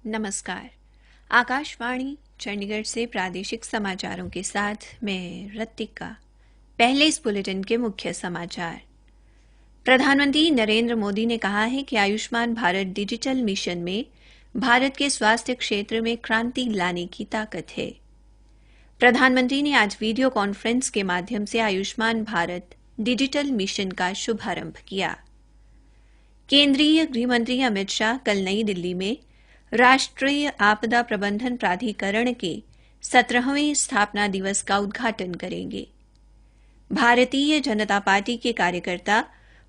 नमस्कार। आकाशवाणी चंडीगढ़ से प्रादेशिक समाचारों के साथ मैं रत्तिका। पहले इस बुलेटिन के मुख्य समाचार। प्रधानमंत्री नरेंद्र मोदी ने कहा है कि आयुष्मान भारत डिजिटल मिशन में भारत के स्वास्थ्य क्षेत्र में क्रांति लाने की ताकत है। प्रधानमंत्री ने आज वीडियो कॉन्फ्रेंस के माध्यम से आयुष्मान भारत डिजिटल मिशन का शुभारंभ किया। केंद्रीय गृह मंत्री अमित शाह कल नई दिल्ली में राष्ट्रीय आपदा प्रबंधन प्राधिकरण के 17वें स्थापना दिवस का उद्घाटन करेंगे। भारतीय जनता पार्टी के कार्यकर्ता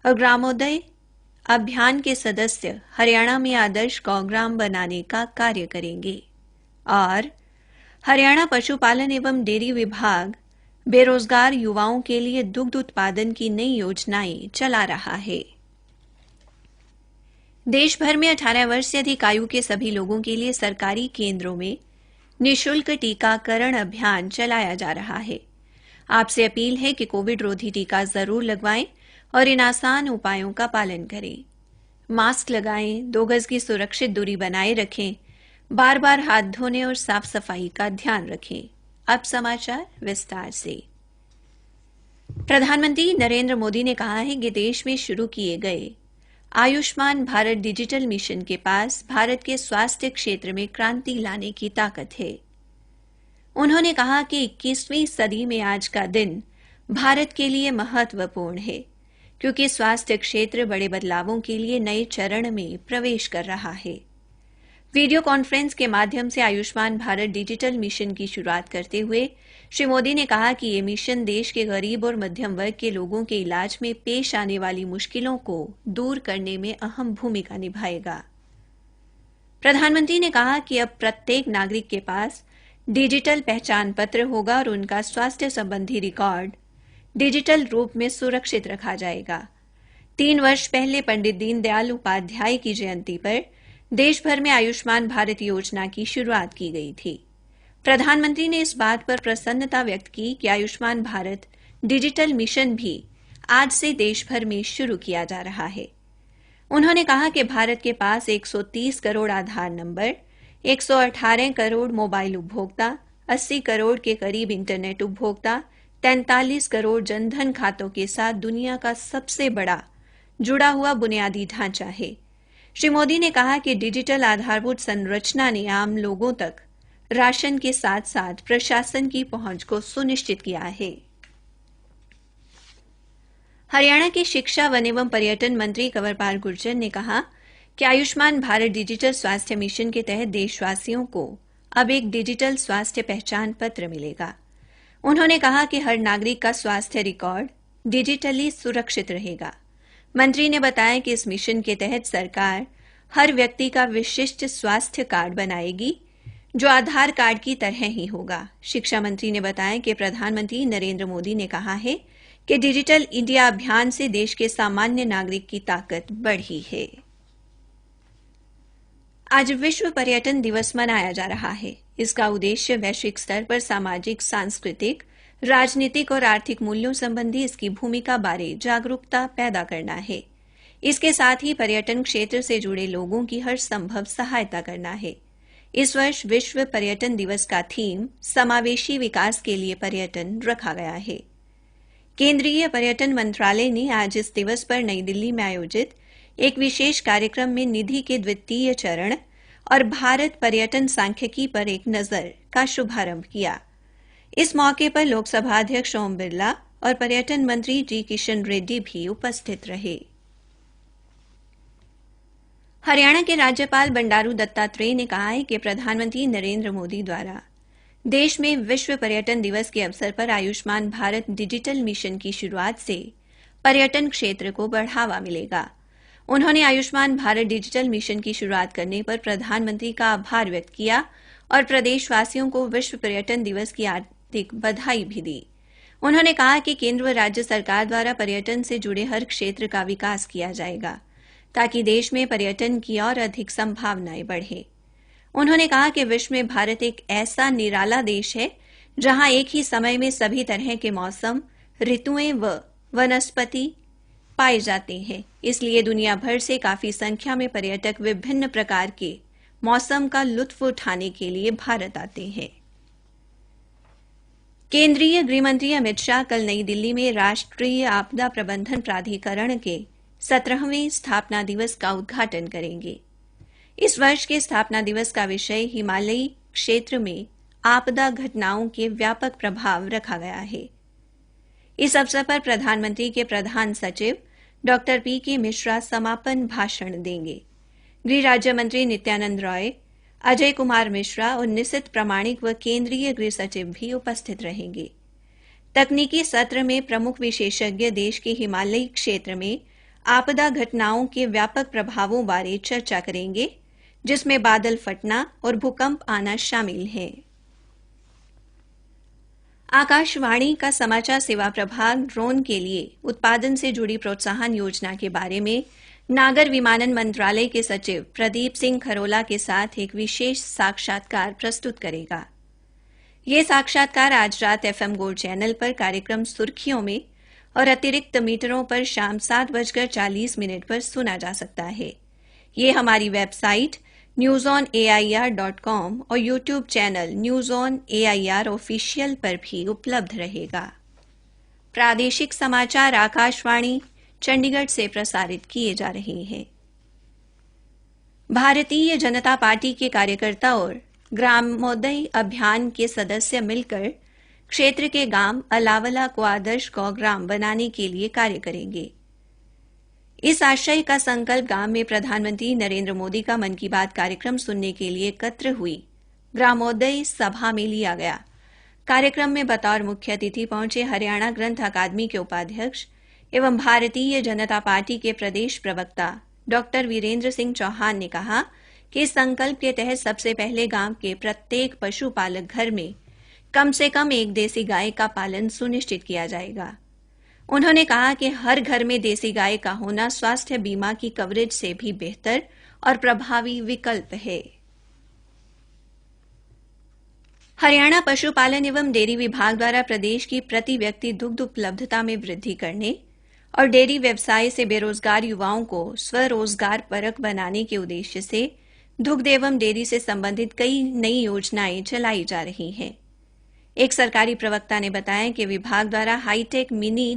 और ग्रामोदय अभियान के सदस्य हरियाणा में आदर्श गौग्राम बनाने का कार्य करेंगे। और हरियाणा पशुपालन एवं डेयरी विभाग बेरोजगार युवाओं के लिए दुग्ध उत्पादन की नई योजनाएं चला रहा है। देश भर में 18 वर्ष से अधिक आयु के सभी लोगों के लिए सरकारी केंद्रों में निःशुल्क टीकाकरण अभियान चलाया जा रहा है। आपसे अपील है कि कोविड रोधी टीका जरूर लगवाएं और इन आसान उपायों का पालन करें। मास्क लगाएं, 2 गज की सुरक्षित दूरी बनाए रखें, बार-बार हाथ धोने और साफ सफाई का ध्यान रखें। अब समाचार विस्तार से। प्रधानमंत्री नरेंद्र मोदी ने कहा है कि देश में शुरू किए गए आयुष्मान भारत डिजिटल मिशन के पास भारत के स्वास्थ्य क्षेत्र में क्रांति लाने की ताकत है। उन्होंने कहा कि 21वीं सदी में आज का दिन भारत के लिए महत्वपूर्ण है, क्योंकि स्वास्थ्य क्षेत्र बड़े बदलावों के लिए नए चरण में प्रवेश कर रहा है। वीडियो कॉन्फ्रेंस के माध्यम से आयुष्मान भारत डिजिटल मिशन की शुरुआत करते हुए श्री मोदी ने कहा कि ये मिशन देश के गरीब और मध्यम वर्ग के लोगों के इलाज में पेश आने वाली मुश्किलों को दूर करने में अहम भूमिका निभाएगा। प्रधानमंत्री ने कहा कि अब प्रत्येक नागरिक के पास डिजिटल पहचान पत्र होगा और उनका स्वास्थ्य संबंधी रिकॉर्ड डिजिटल रूप में सुरक्षित रखा जाएगा। 3 वर्ष पहले पंडित दीनदयाल उपाध्याय की जयंती पर देश भर में आयुष्मान भारत योजना की शुरुआत की गई थी। प्रधानमंत्री ने इस बात पर प्रसन्नता व्यक्त की कि आयुष्मान भारत डिजिटल मिशन भी आज से देश भर में शुरू किया जा रहा है। उन्होंने कहा कि भारत के पास 130 करोड़ आधार नंबर, 118 करोड़ मोबाइल उपभोक्ता, 80 करोड़ के करीब इंटरनेट उपभोक्ता, 43 करोड़ जनधन खातों के साथ दुनिया का सबसे बड़ा जुड़ा हुआ बुनियादी ढांचा है। श्री मोदी ने कहा कि डिजिटल आधारभूत संरचना ने आम लोगों तक राशन के साथ साथ प्रशासन की पहुंच को सुनिश्चित किया है। हरियाणा के शिक्षा वन एवं पर्यटन मंत्री कंवरपाल गुर्जर ने कहा कि आयुष्मान भारत डिजिटल स्वास्थ्य मिशन के तहत देशवासियों को अब एक डिजिटल स्वास्थ्य पहचान पत्र मिलेगा। उन्होंने कहा कि हर नागरिक का स्वास्थ्य रिकॉर्ड डिजिटली सुरक्षित रहेगा। मंत्री ने बताया कि इस मिशन के तहत सरकार हर व्यक्ति का विशिष्ट स्वास्थ्य कार्ड बनाएगी, जो आधार कार्ड की तरह ही होगा। शिक्षा मंत्री ने बताया कि प्रधानमंत्री नरेंद्र मोदी ने कहा है कि डिजिटल इंडिया अभियान से देश के सामान्य नागरिक की ताकत बढ़ी है। आज विश्व पर्यटन दिवस मनाया जा रहा है। इसका उद्देश्य वैश्विक स्तर पर सामाजिक, सांस्कृतिक, राजनीतिक और आर्थिक मूल्यों संबंधी इसकी भूमिका बारे जागरूकता पैदा करना है। इसके साथ ही पर्यटन क्षेत्र से जुड़े लोगों की हर संभव सहायता करना है। इस वर्ष विश्व पर्यटन दिवस का थीम समावेशी विकास के लिए पर्यटन रखा गया है। केंद्रीय पर्यटन मंत्रालय ने आज इस दिवस पर नई दिल्ली में आयोजित एक विशेष कार्यक्रम में निधि के द्वितीय चरण और भारत पर्यटन सांख्यिकी पर एक नजर का शुभारंभ किया। इस मौके पर लोकसभा अध्यक्ष ओम बिरला और पर्यटन मंत्री जी किशन रेड्डी भी उपस्थित रहे। हरियाणा के राज्यपाल बंडारू दत्तात्रेय ने कहा है कि प्रधानमंत्री नरेंद्र मोदी द्वारा देश में विश्व पर्यटन दिवस के अवसर पर आयुष्मान भारत डिजिटल मिशन की शुरुआत से पर्यटन क्षेत्र को बढ़ावा मिलेगा। उन्होंने आयुष्मान भारत डिजिटल मिशन की शुरुआत करने पर प्रधानमंत्री का आभार व्यक्त किया और प्रदेशवासियों को विश्व पर्यटन दिवस की हार्दिक बधाई भी दी। उन्होंने कहा कि केंद्र व राज्य सरकार द्वारा पर्यटन से जुड़े हर क्षेत्र का विकास किया जाएगा, ताकि देश में पर्यटन की और अधिक संभावनाएं बढ़े। उन्होंने कहा कि विश्व में भारत एक ऐसा निराला देश है जहां एक ही समय में सभी तरह के मौसम, ऋतुएं व वनस्पति पाए जाते हैं। इसलिए दुनिया भर से काफी संख्या में पर्यटक विभिन्न प्रकार के मौसम का लुत्फ उठाने के लिए भारत आते हैं। केंद्रीय गृहमंत्री अमित शाह कल नई दिल्ली में राष्ट्रीय आपदा प्रबंधन प्राधिकरण के 17वें स्थापना दिवस का उद्घाटन करेंगे। इस वर्ष के स्थापना दिवस का विषय हिमालयी क्षेत्र में आपदा घटनाओं के व्यापक प्रभाव रखा गया है। इस अवसर पर प्रधानमंत्री के प्रधान सचिव डॉ पी.के. मिश्रा समापन भाषण देंगे। गृह राज्य मंत्री नित्यानंद राय, अजय कुमार मिश्रा और निशित प्रामाणिक व केंद्रीय गृह सचिव भी उपस्थित रहेंगे। तकनीकी सत्र में प्रमुख विशेषज्ञ देश के हिमालयी क्षेत्र में आपदा घटनाओं के व्यापक प्रभावों बारे चर्चा करेंगे, जिसमें बादल फटना और भूकंप आना शामिल है। आकाशवाणी का समाचार सेवा प्रभाग ड्रोन के लिए उत्पादन से जुड़ी प्रोत्साहन योजना के बारे में नागर विमानन मंत्रालय के सचिव प्रदीप सिंह खरोला के साथ एक विशेष साक्षात्कार प्रस्तुत करेगा। यह साक्षात्कार आज रात एफएम गोल्ड चैनल पर कार्यक्रम सुर्खियों में और अतिरिक्त मीटरों पर शाम 7:40 पर सुना जा सकता है। यह हमारी वेबसाइट newsonair.com और YouTube channel news on AIR official पर भी उपलब्ध रहेगा। प्रादेशिक समाचार आकाशवाणी चंडीगढ़ से प्रसारित किए जा रहे हैं। भारतीय जनता पार्टी के कार्यकर्ता और ग्रामोदय अभियान के सदस्य मिलकर क्षेत्र के गांव अलावला को आदर्श गौग्राम बनाने के लिए कार्य करेंगे। इस आशय का संकल्प गांव में प्रधानमंत्री नरेंद्र मोदी का मन की बात कार्यक्रम सुनने के लिए एकत्र हुई ग्रामोदय सभा में लिया गया। कार्यक्रम में बतौर मुख्य अतिथि पहुंचे हरियाणा ग्रंथ अकादमी के उपाध्यक्ष एवं भारतीय जनता पार्टी के प्रदेश प्रवक्ता डॉक्टर वीरेंद्र सिंह चौहान ने कहा कि इस संकल्प के तहत सबसे पहले गांव के प्रत्येक पशुपालक घर में कम से कम एक देसी गाय का पालन सुनिश्चित किया जाएगा। उन्होंने कहा कि हर घर में देसी गाय का होना स्वास्थ्य बीमा की कवरेज से भी बेहतर और प्रभावी विकल्प है। हरियाणा पशुपालन एवं डेयरी विभाग द्वारा प्रदेश की प्रति व्यक्ति दुग्ध उपलब्धता में वृद्धि करने और डेयरी व्यवसाय से बेरोजगार युवाओं को स्वरोजगार परक बनाने के उद्देश्य से दुग्ध एवं डेयरी से संबंधित कई नई योजनाएं चलाई जा रही हैं। एक सरकारी प्रवक्ता ने बताया कि विभाग द्वारा हाईटेक मिनी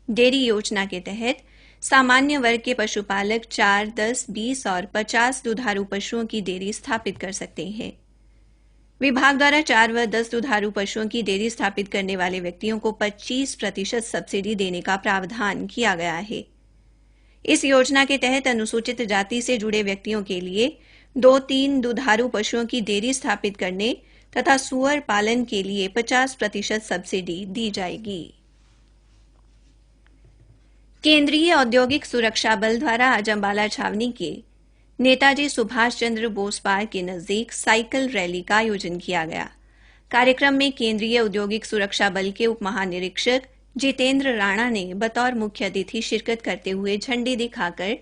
डेयरी योजना के तहत सामान्य वर्ग के पशुपालक 4, 10, 20 और 50 दुधारू पशुओं की डेयरी स्थापित कर सकते हैं। विभाग द्वारा 4 व 10 दुधारू पशुओं की डेयरी स्थापित करने वाले व्यक्तियों को 25% सब्सिडी देने का प्रावधान किया गया है। इस योजना के तहत अनुसूचित जाति से जुड़े व्यक्तियों के लिए 2-3 दुधारू पशुओं की डेयरी स्थापित करने तथा सुअर पालन के लिए 50% सब्सिडी दी जाएगी। केंद्रीय औद्योगिक सुरक्षा बल द्वारा आज अंबाला छावनी के नेताजी सुभाष चंद्र बोस पार्क के नजदीक साइकिल रैली का आयोजन किया गया। कार्यक्रम में केंद्रीय औद्योगिक सुरक्षा बल के उप महानिरीक्षक जितेंद्र राणा ने बतौर मुख्य अतिथि शिरकत करते हुए झंडी दिखाकर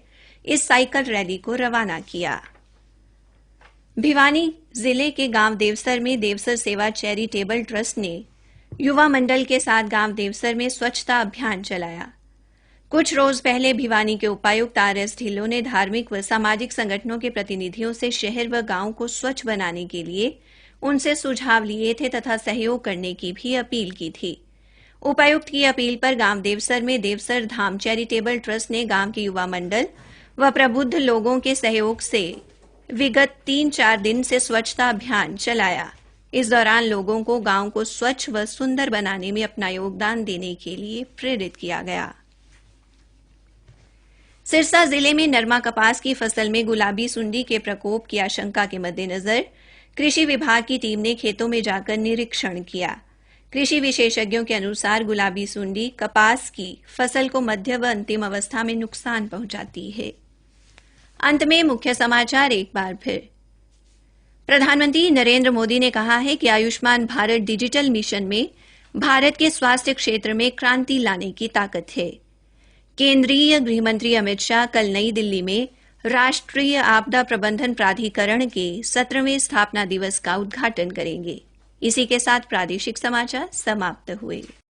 इस साइकिल रैली को रवाना किया। भिवानी जिले के गांव देवसर में देवसर सेवा चैरिटेबल ट्रस्ट ने युवा मंडल के साथ गांव देवसर में स्वच्छता अभियान चलाया। कुछ रोज पहले भिवानी के उपायुक्त आर.एस. ढिल्लों ने धार्मिक व सामाजिक संगठनों के प्रतिनिधियों से शहर व गांव को स्वच्छ बनाने के लिए उनसे सुझाव लिए थे तथा सहयोग करने की भी अपील की थी। उपायुक्त की अपील पर गांव देवसर में देवसर धाम चैरिटेबल ट्रस्ट ने गांव के युवा मंडल व प्रबुद्ध लोगों के सहयोग से विगत 3-4 दिन से स्वच्छता अभियान चलाया। इस दौरान लोगों को गांव को स्वच्छ व सुंदर बनाने में अपना योगदान देने के लिए प्रेरित किया गया। सिरसा जिले में नरमा कपास की फसल में गुलाबी सुंडी के प्रकोप की आशंका के मद्देनजर कृषि विभाग की टीम ने खेतों में जाकर निरीक्षण किया। कृषि विशेषज्ञों के अनुसार गुलाबी सुंडी कपास की फसल को मध्य व अंतिम अवस्था में नुकसान पहुंचाती है। अंत में मुख्य समाचार एक बार फिर। प्रधानमंत्री नरेंद्र मोदी ने कहा है कि आयुष्मान भारत डिजिटल मिशन में भारत के स्वास्थ्य क्षेत्र में क्रांति लाने की ताकत है। केंद्रीय गृहमंत्री अमित शाह कल नई दिल्ली में राष्ट्रीय आपदा प्रबंधन प्राधिकरण के 17वें स्थापना दिवस का उद्घाटन करेंगे। इसी के साथ प्रादेशिक समाचार समाप्त हुए।